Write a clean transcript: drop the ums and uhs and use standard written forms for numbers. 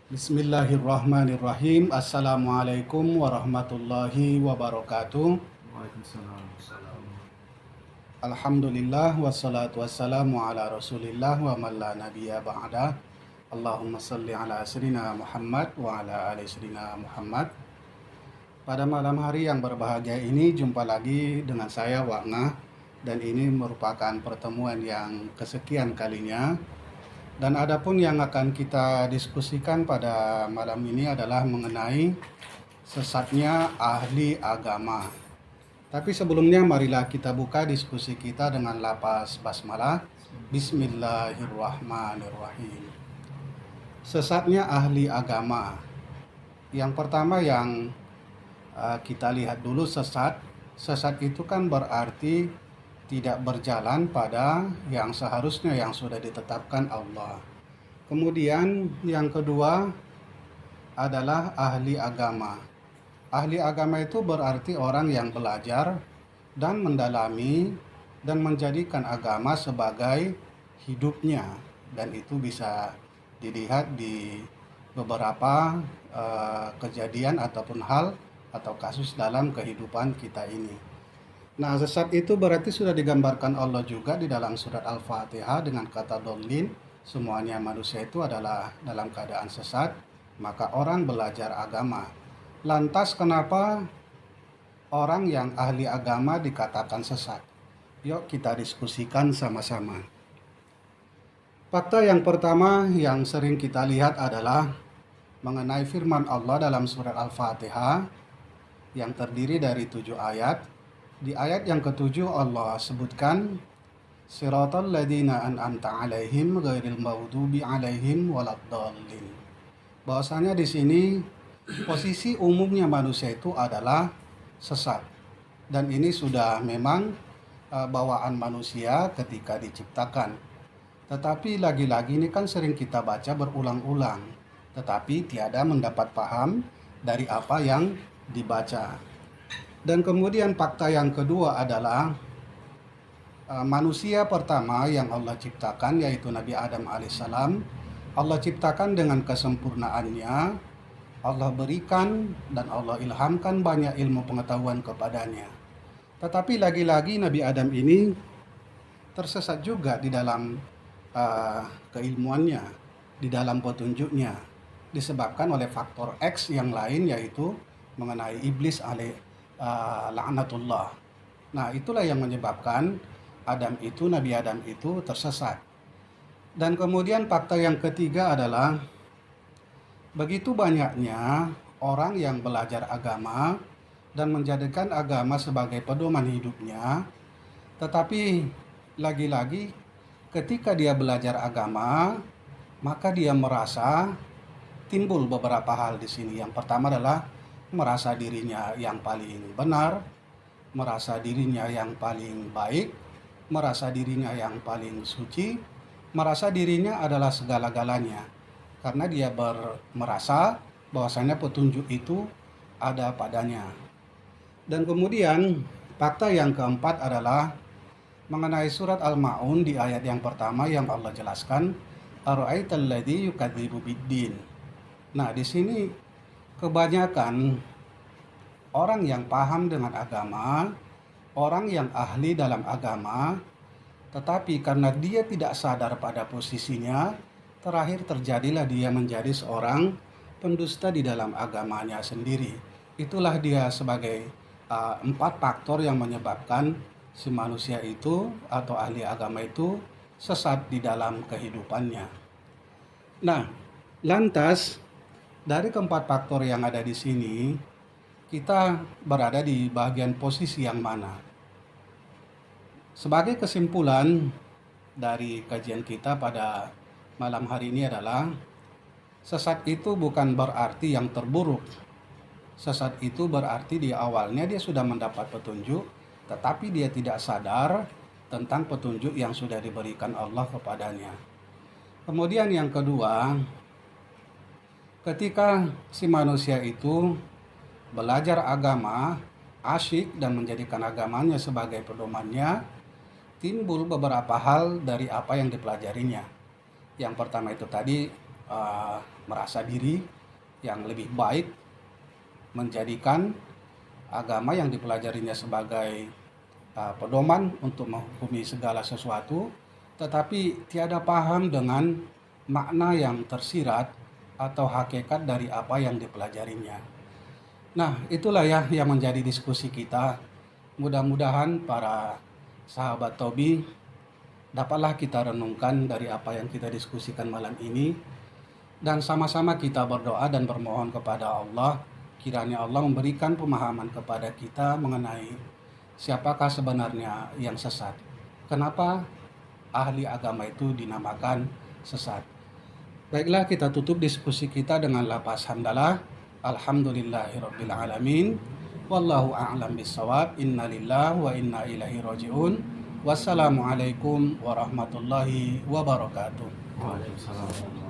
Bismillahirrahmanirrahim. Assalamualaikum warahmatullahi wabarakatuh. Waalaikumsalam. Alhamdulillah wassalatu wassalamu ala Rasulillah wa man la nabiyya ba'da. Allahumma salli ala sayyidina Muhammad wa ala ali sayyidina Muhammad. Pada malam hari yang berbahagia ini jumpa lagi dengan saya Wa'na, dan ini merupakan pertemuan yang kesekian kalinya. Dan adapun yang akan kita diskusikan pada malam ini adalah mengenai sesatnya ahli agama. Tapi sebelumnya marilah kita buka diskusi kita dengan lapas basmalah. Bismillahirrahmanirrahim. Sesatnya ahli agama. Yang pertama yang kita lihat dulu sesat. Sesat itu kan berarti tidak berjalan pada yang seharusnya yang sudah ditetapkan Allah. Kemudian yang kedua adalah ahli agama. Ahli agama itu berarti orang yang belajar dan mendalami dan menjadikan agama sebagai hidupnya, dan itu bisa dilihat di beberapa kejadian ataupun hal atau kasus dalam kehidupan kita ini. Nah, sesat itu berarti sudah digambarkan Allah juga di dalam surat Al-Fatihah dengan kata dolin. Semuanya manusia itu adalah dalam keadaan sesat, maka orang belajar agama. Lantas kenapa orang yang ahli agama dikatakan sesat? Yuk kita diskusikan sama-sama. Fakta yang pertama yang sering kita lihat adalah mengenai firman Allah dalam surat Al-Fatihah yang terdiri dari 7 ayat. Di ayat yang ke-7 Allah sebutkan Siratal ladzina an'amta 'alaihim ghairil maghdubi 'alaihim waladdallin. Bahwasanya di sini posisi umumnya manusia itu adalah sesat. Dan ini sudah memang bawaan manusia ketika diciptakan. Tetapi lagi-lagi ini kan sering kita baca berulang-ulang, tetapi tiada mendapat paham dari apa yang dibaca. Dan kemudian fakta yang kedua adalah manusia pertama yang Allah ciptakan yaitu Nabi Adam alaihissalam. Allah ciptakan dengan kesempurnaannya, Allah berikan dan Allah ilhamkan banyak ilmu pengetahuan kepadanya. Tetapi lagi-lagi Nabi Adam ini tersesat juga di dalam keilmuannya, di dalam petunjuknya, disebabkan oleh faktor X yang lain, yaitu mengenai iblis laknatullah. Nah, itulah yang menyebabkan Nabi Adam itu tersesat. Dan kemudian fakta yang ketiga adalah begitu banyaknya orang yang belajar agama dan menjadikan agama sebagai pedoman hidupnya, tetapi lagi-lagi ketika dia belajar agama, maka dia merasa timbul beberapa hal di sini. Yang pertama adalah merasa dirinya yang paling benar, merasa dirinya yang paling baik, merasa dirinya yang paling suci, merasa dirinya adalah segala-galanya. Karena dia merasa bahwasanya petunjuk itu ada padanya. Dan kemudian fakta yang keempat adalah mengenai surat Al-Ma'un di ayat yang pertama yang Allah jelaskan, Ara'aital ladzi yukadzibu biddin. Nah, di sini kebanyakan orang yang paham dengan agama, orang yang ahli dalam agama, tetapi karena dia tidak sadar pada posisinya, terakhir terjadilah dia menjadi seorang pendusta di dalam agamanya sendiri. Itulah dia sebagai 4 faktor yang menyebabkan si manusia itu atau ahli agama itu sesat di dalam kehidupannya. Nah, lantas dari keempat faktor yang ada di sini, kita berada di bagian posisi yang mana? Sebagai kesimpulan dari kajian kita pada malam hari ini adalah sesat itu bukan berarti yang terburuk. Sesat itu berarti di awalnya dia sudah mendapat petunjuk, tetapi dia tidak sadar tentang petunjuk yang sudah diberikan Allah kepadanya. Kemudian yang kedua, ketika si manusia itu belajar agama, asyik dan menjadikan agamanya sebagai pedomannya, timbul beberapa hal dari apa yang dipelajarinya. Yang pertama itu tadi merasa diri yang lebih baik, menjadikan agama yang dipelajarinya sebagai pedoman untuk menghukumi segala sesuatu, tetapi tiada paham dengan makna yang tersirat atau hakikat dari apa yang dipelajarinya. Nah, itulah ya yang menjadi diskusi kita. Mudah-mudahan para sahabat Tobi dapatlah kita renungkan dari apa yang kita diskusikan malam ini, dan sama-sama kita berdoa dan bermohon kepada Allah, kiranya Allah memberikan pemahaman kepada kita mengenai siapakah sebenarnya yang sesat. Kenapa ahli agama itu dinamakan sesat. Baiklah, kita tutup diskusi kita dengan lafaz hamdalah. Alhamdulillahirabbil alamin. Wallahu a'lam bissawab. Innalillahi wa inna ilaihi rajiun. Wassalamualaikum warahmatullahi wabarakatuh. Waalaikumsalam.